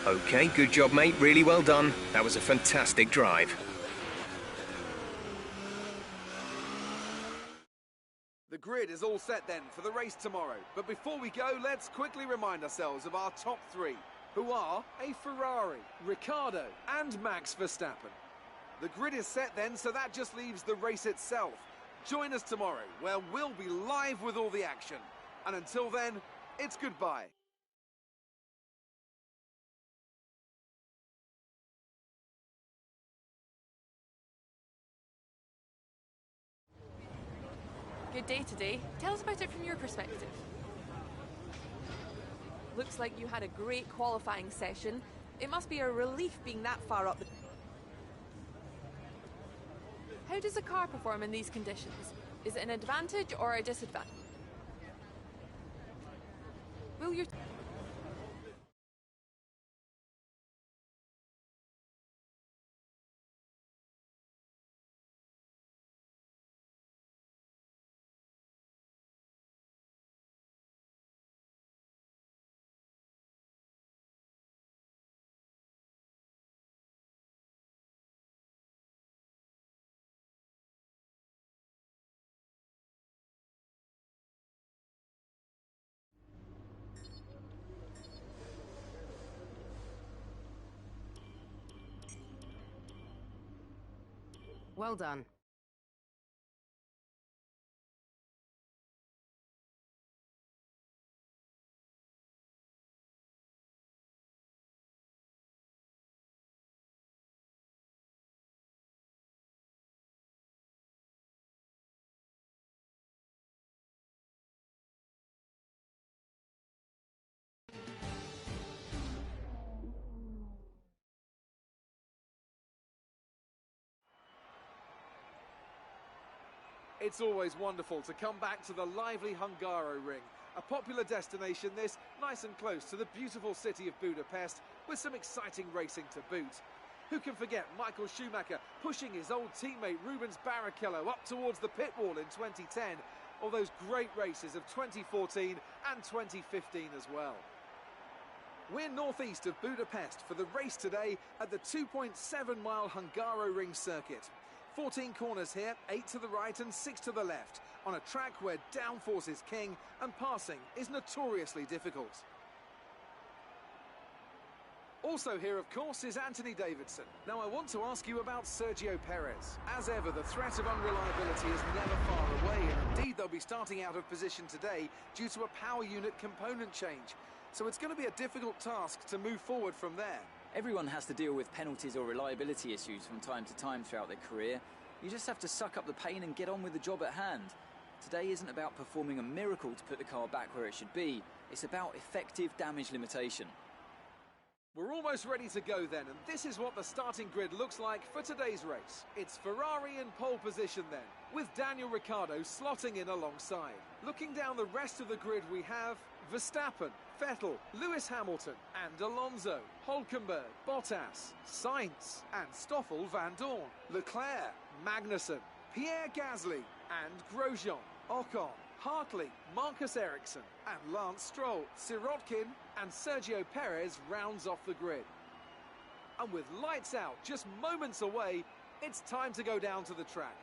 Okay, good job, mate. Really well done. That was a fantastic drive. The grid is all set then for the race tomorrow. But before we go, let's quickly remind ourselves of our top three, who are a Ferrari, Ricciardo and Max Verstappen. The grid is set then, so that just leaves the race itself. Join us tomorrow, where we'll be live with all the action. And until then, it's goodbye. Good day today. Tell us about it from your perspective. Looks like you had a great qualifying session. It must be a relief being that far up. How does a car perform in these conditions? Is it an advantage or a disadvantage? Will your... Well done. It's always wonderful to come back to the lively Hungary ring. A popular destination this, nice and close to the beautiful city of Budapest, with some exciting racing to boot. Who can forget Michael Schumacher pushing his old teammate Rubens Barrichello up towards the pit wall in 2010, or those great races of 2014 and 2015 as well. We're northeast of Budapest for the race today at the 2.7-mile Hungary ring circuit. 14 corners here, 8 to the right and 6 to the left, on a track where downforce is king and passing is notoriously difficult. Also here, of course, is Anthony Davidson. Now, I want to ask you about Sergio Perez. As ever, the threat of unreliability is never far away, and indeed they'll be starting out of position today due to a power unit component change. So it's going to be a difficult task to move forward from there. Everyone has to deal with penalties or reliability issues from time to time throughout their career. You just have to suck up the pain and get on with the job at hand. Today isn't about performing a miracle to put the car back where it should be. It's about effective damage limitation. We're almost ready to go then, and this is what the starting grid looks like for today's race. It's Ferrari in pole position then, with Daniel Ricciardo slotting in alongside. Looking down the rest of the grid, we have Verstappen, Vettel, Lewis Hamilton and Alonso, Hülkenberg, Bottas, Sainz and Stoffel van Dorn, Leclerc, Magnussen, Pierre Gasly and Grosjean, Ocon, Hartley, Marcus Ericsson and Lance Stroll. Sirotkin and Sergio Perez rounds off the grid. And with lights out just moments away, it's time to go down to the track.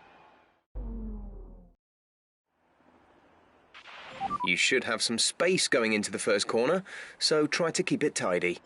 You should have some space going into the first corner, so try to keep it tidy.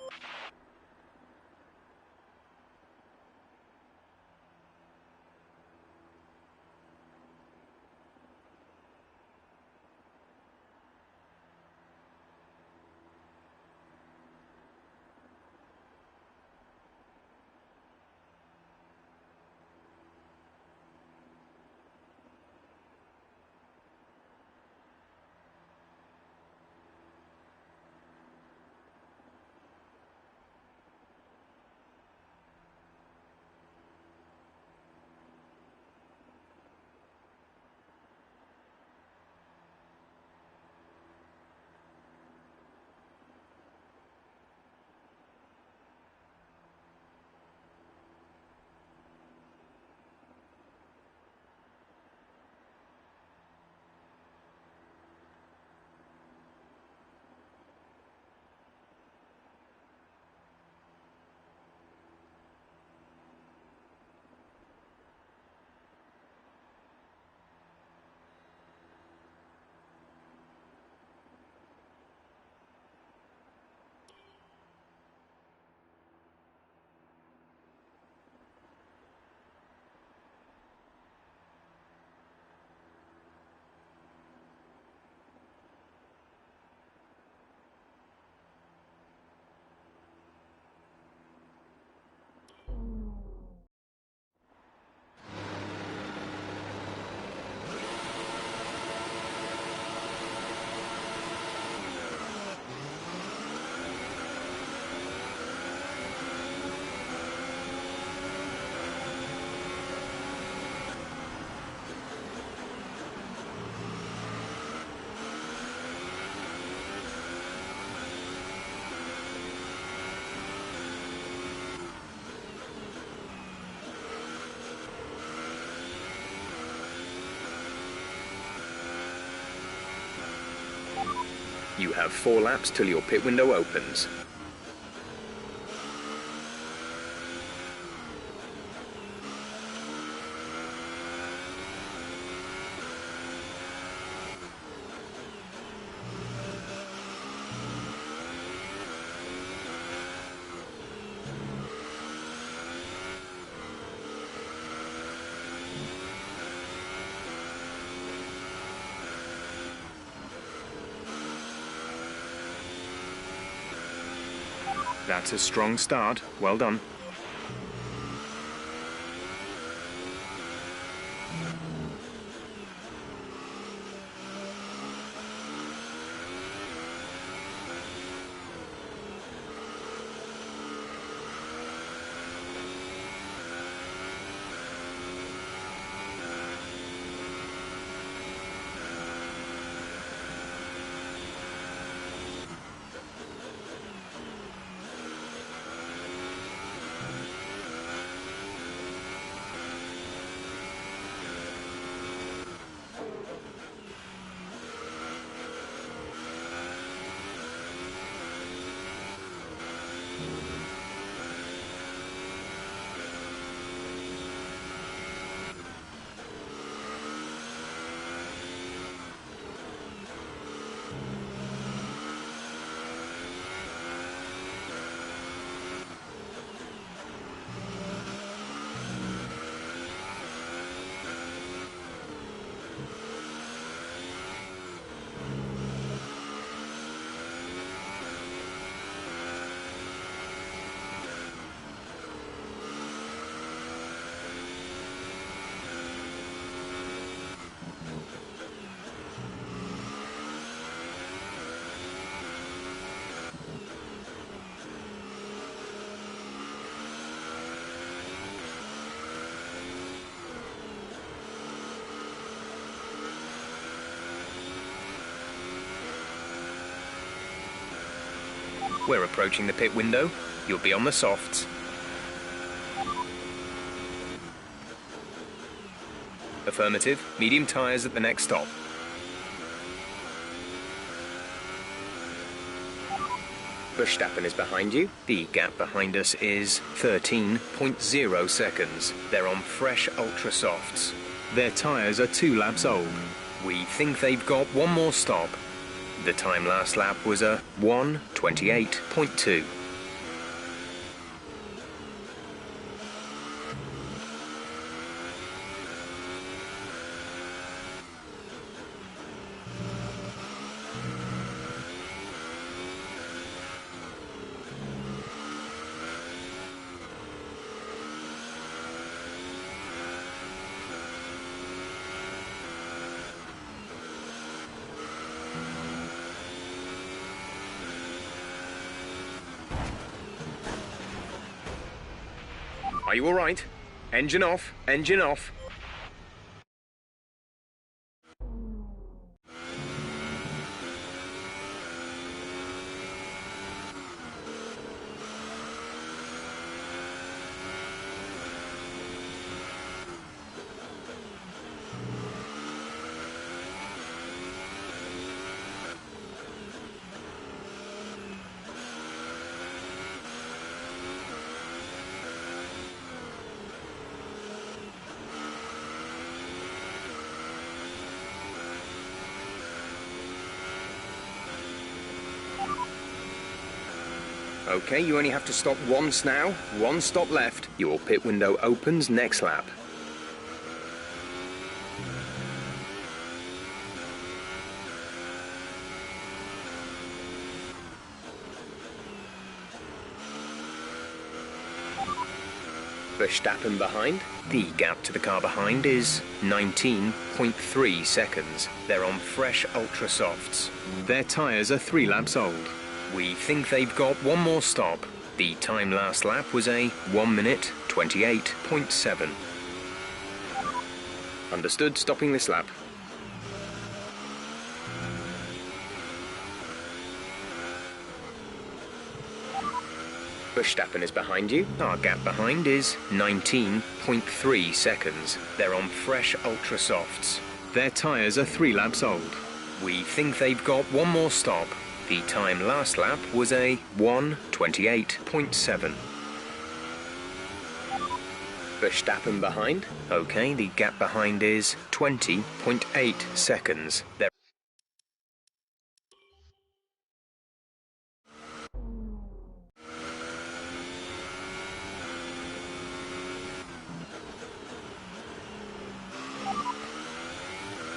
You have 4 laps till your pit window opens. That's a strong start. Well done. We're approaching the pit window. You'll be on the softs. Affirmative. Medium tyres at the next stop. Verstappen is behind you. The gap behind us is 13.0 seconds. They're on fresh ultra softs. Their tyres are 2 laps old. We think they've got one more stop. The time last lap was a 1:28.2. Are you all right? Engine off, engine off. Okay, you only have to stop once now. 1 stop left. Your pit window opens next lap. Verstappen behind. The gap to the car behind is 19.3 seconds. They're on fresh ultra softs. Their tyres are 3 laps old. We think they've got one more stop. The time last lap was a 1:28.7. Understood, stopping this lap. Verstappen is behind you. Our gap behind is 19.3 seconds. They're on fresh ultra softs. Their tyres are 3 laps old. We think they've got one more stop. The time last lap was a 1:28.7. Verstappen behind. Okay, the gap behind is 20.8 seconds.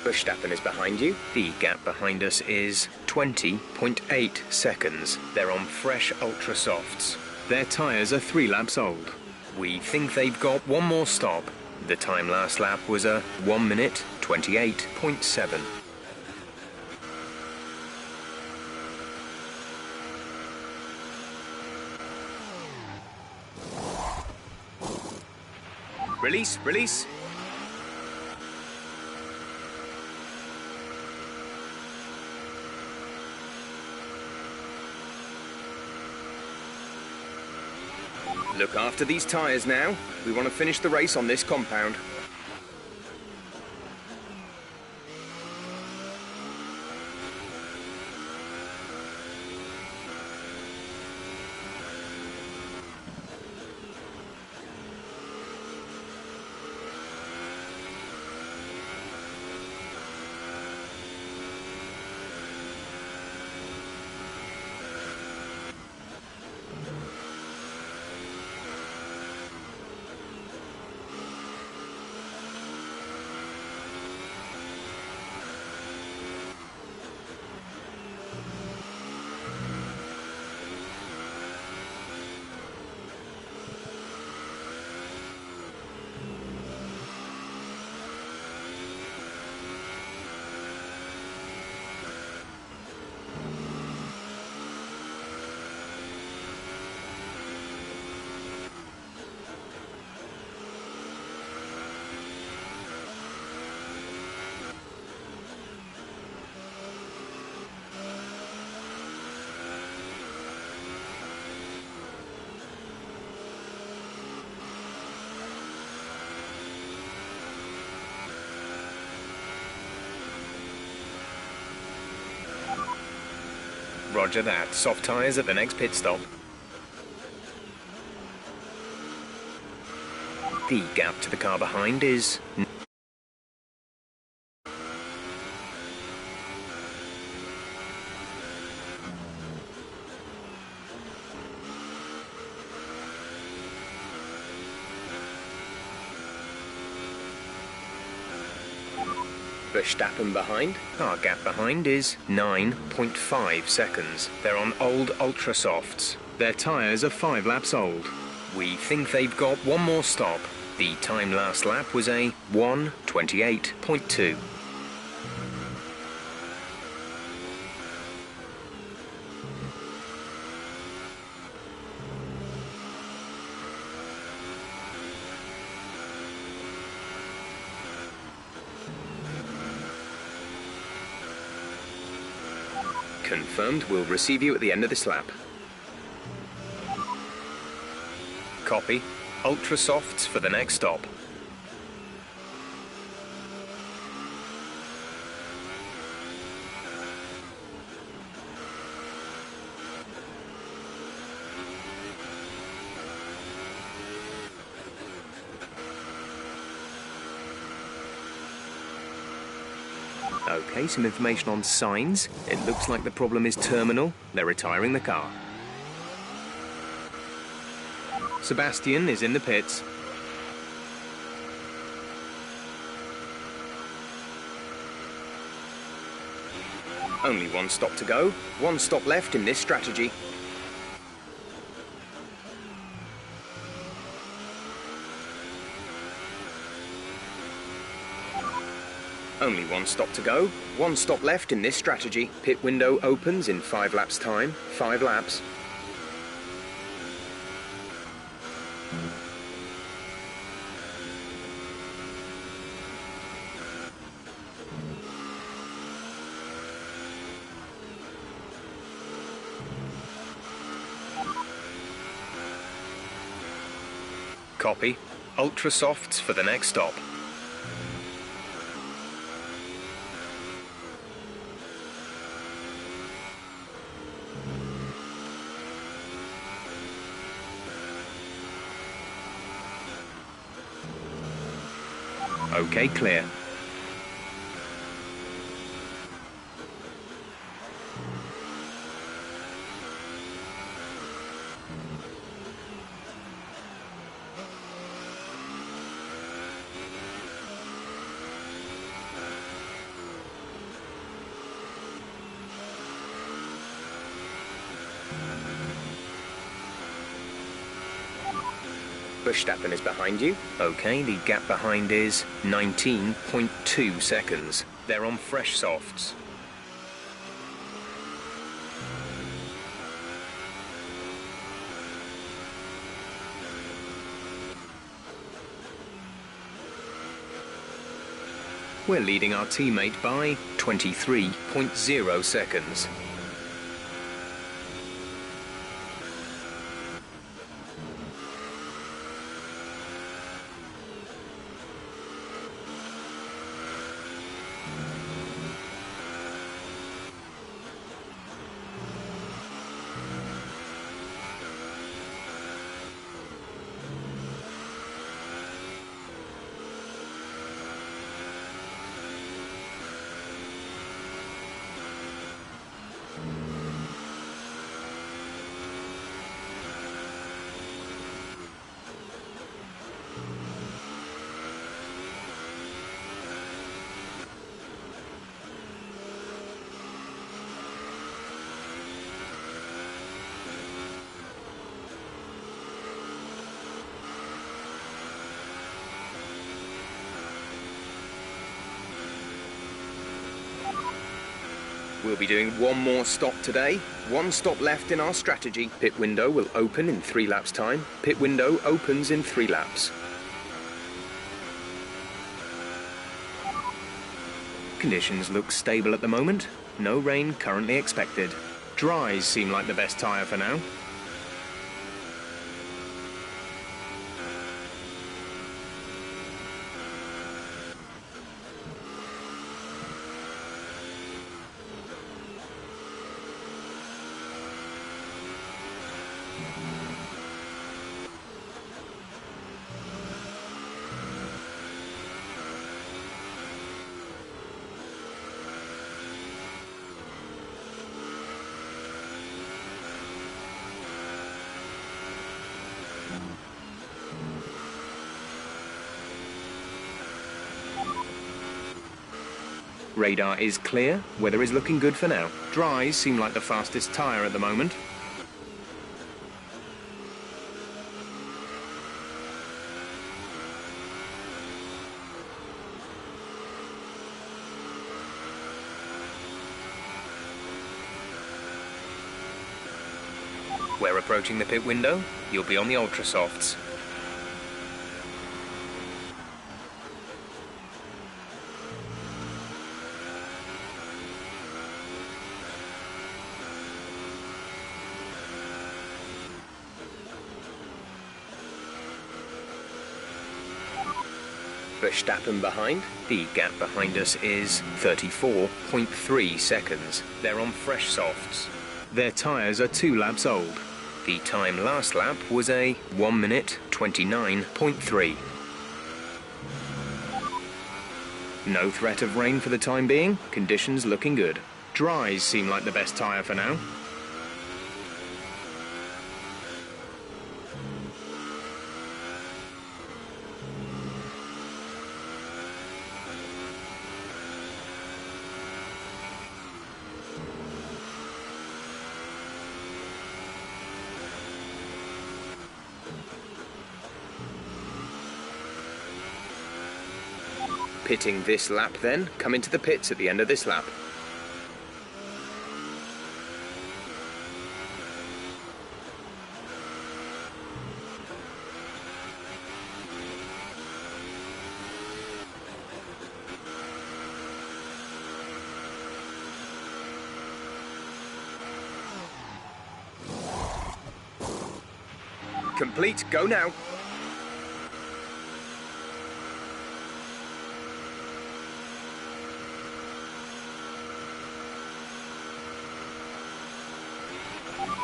Verstappen is behind you. The gap behind us is 20.8 seconds. They're on fresh ultra softs. Their tyres are 3 laps old. We think they've got one more stop. The time last lap was a 1:28.7. Release, release. Look after these tyres now. We want to finish the race on this compound. Roger that. Soft tyres at the next pit stop. The gap to the car behind is... Verstappen behind. Our gap behind is 9.5 seconds. They're on old ultra softs. Their tyres are 5 laps old. We think they've got one more stop. The time last lap was a 1:28.2. Confirmed. We'll receive you at the end of this lap. Copy. Ultra softs for the next stop. Okay, some information on signs. It looks like the problem is terminal. They're retiring the car. Sebastian is in the pits. Only one stop to go. One stop left in this strategy. Only one stop to go. One stop left in this strategy. Pit window opens in 5 laps time. 5 laps. Copy. Ultra softs for the next stop. Okay, clear. Verstappen is behind you. Okay, the gap behind is 19.2 seconds. They're on fresh softs. We're leading our teammate by 23.0 seconds. We'll be doing one more stop today. One stop left in our strategy. Pit window will open in 3 laps' time. Pit window opens in 3 laps. Conditions look stable at the moment. No rain currently expected. Dries seem like the best tyre for now. Radar is clear, weather is looking good for now. Dries seem like the fastest tyre at the moment. We're approaching the pit window. You'll be on the ultra softs. Verstappen behind. The gap behind us is 34.3 seconds. They're on fresh softs. Their tyres are 2 laps old. The time last lap was a 1 minute 29.3. No threat of rain for the time being. Conditions looking good. Dries seem like the best tyre for now. Pitting this lap then, come into the pits at the end of this lap. Complete, go now.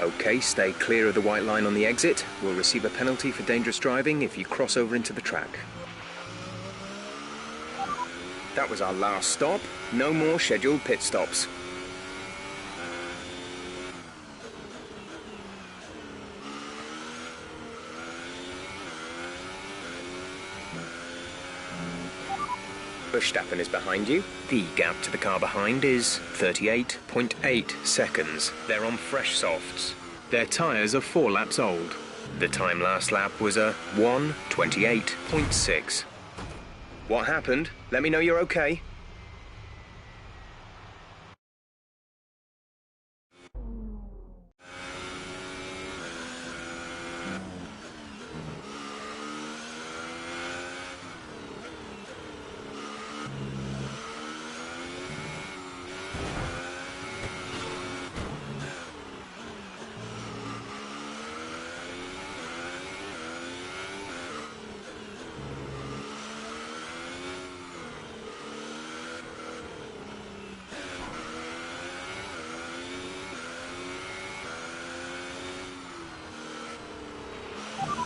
Okay, stay clear of the white line on the exit. We'll receive a penalty for dangerous driving if you cross over into the track. That was our last stop. No more scheduled pit stops. Verstappen is behind you. The gap to the car behind is 38.8 seconds. They're on fresh softs. Their tyres are 4 laps old. The time last lap was a 1:28.6. What happened? Let me know you're okay.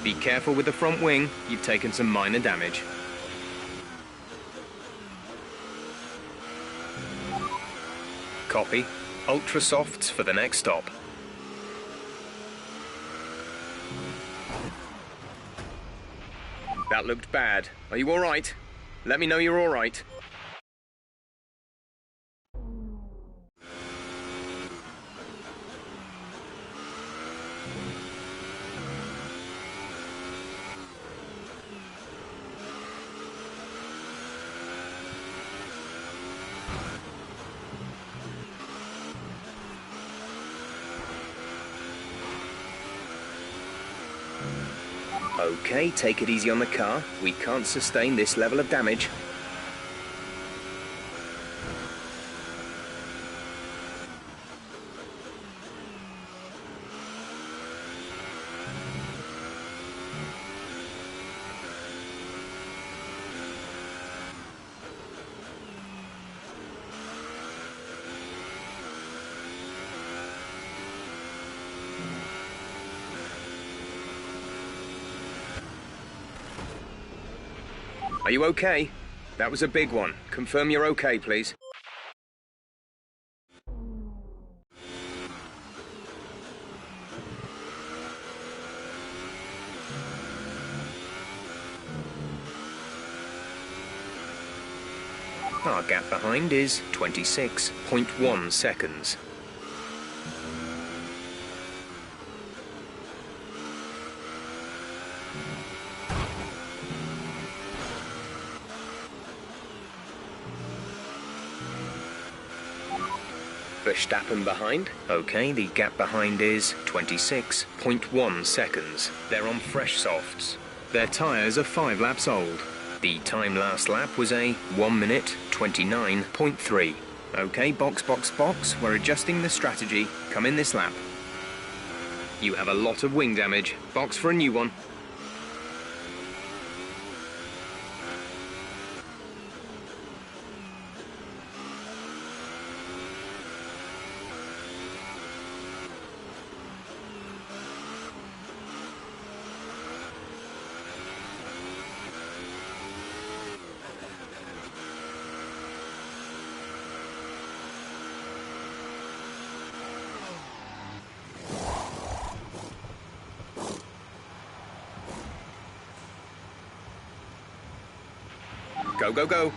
Be careful with the front wing, you've taken some minor damage. Copy. Ultra softs for the next stop. That looked bad. Are you alright? Let me know you're alright. Okay, take it easy on the car. We can't sustain this level of damage. Are you okay? That was a big one. Confirm you're okay, please. Our gap behind is 26.1 seconds. Verstappen behind. Okay, the gap behind is 26.1 seconds. They're on fresh softs. Their tyres are 5 laps old. The time last lap was a 1:29.3. Okay, box, box, box. We're adjusting the strategy. Come in this lap. You have a lot of wing damage. Box for a new one. Go, go, go.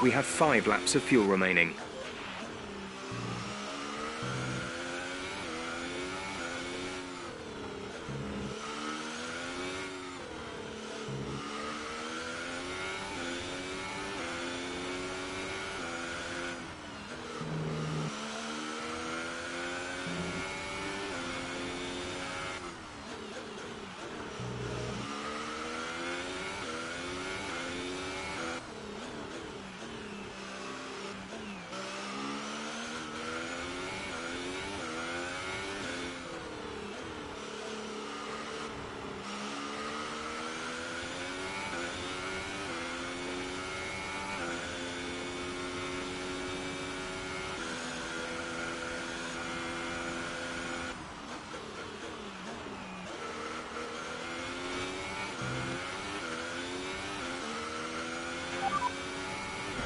We have 5 laps of fuel remaining.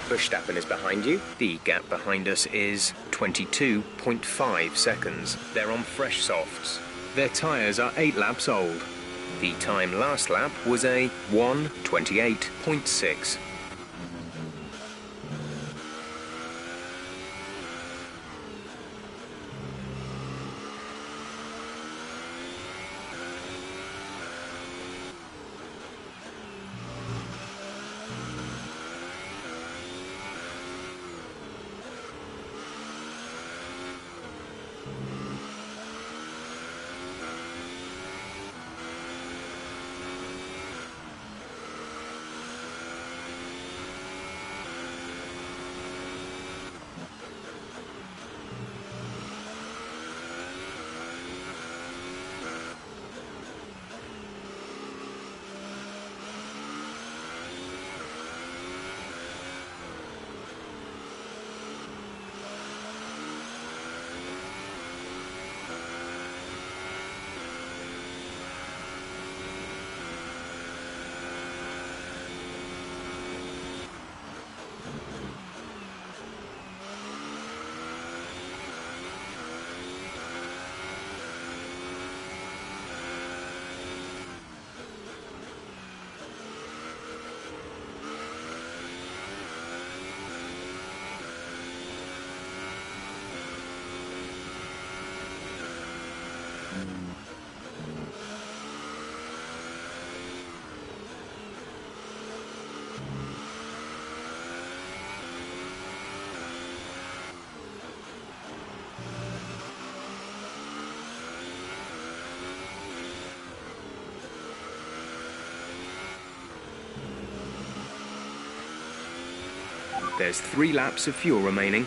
Verstappen is behind you. The gap behind us is 22.5 seconds. They're on fresh softs. Their tyres are 8 laps old. The time last lap was a 1:28.6. There's 3 laps of fuel remaining.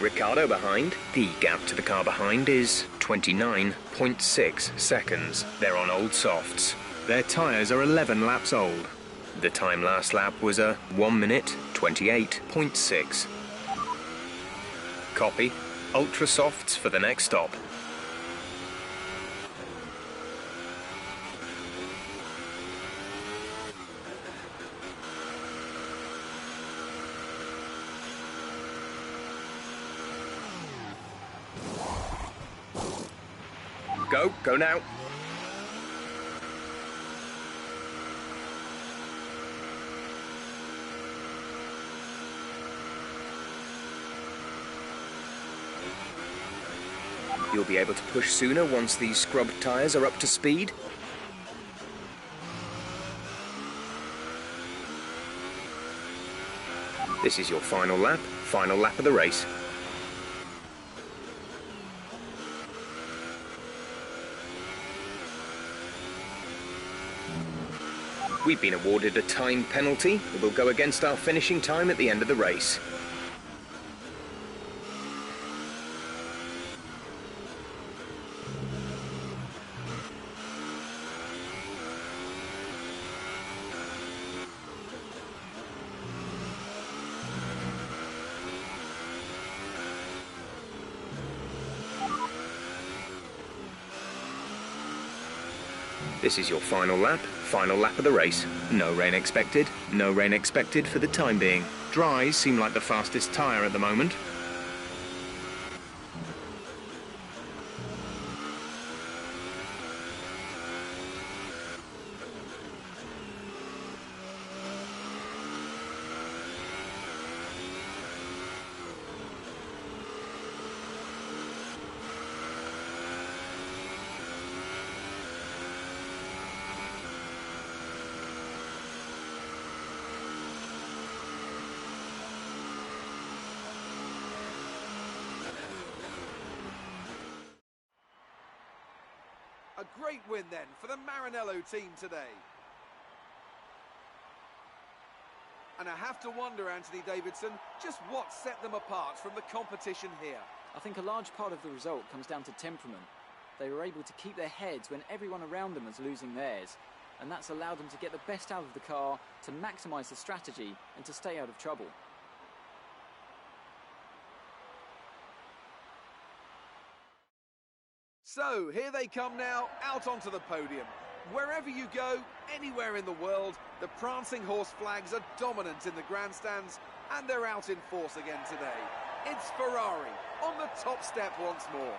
Ricciardo behind. The gap to the car behind is 29.6 seconds. They're on old softs. Their tyres are 11 laps old. The time last lap was a 1:28.6. Copy. Ultra softs for the next stop. Go now. You'll be able to push sooner once these scrubbed tyres are up to speed. This is your final lap of the race. We've been awarded a time penalty that will go against our finishing time at the end of the race. This is your final lap of the race. No rain expected for the time being. Dries seem like the fastest tyre at the moment. A great win then for the Maranello team today. And I have to wonder, Anthony Davidson, just what set them apart from the competition here. I think a large part of the result comes down to temperament. They were able to keep their heads when everyone around them was losing theirs, and that's allowed them to get the best out of the car, to maximise the strategy, and to stay out of trouble. So, here they come now, out onto the podium. Wherever you go, anywhere in the world, the prancing horse flags are dominant in the grandstands, and they're out in force again today. It's Ferrari on the top step once more.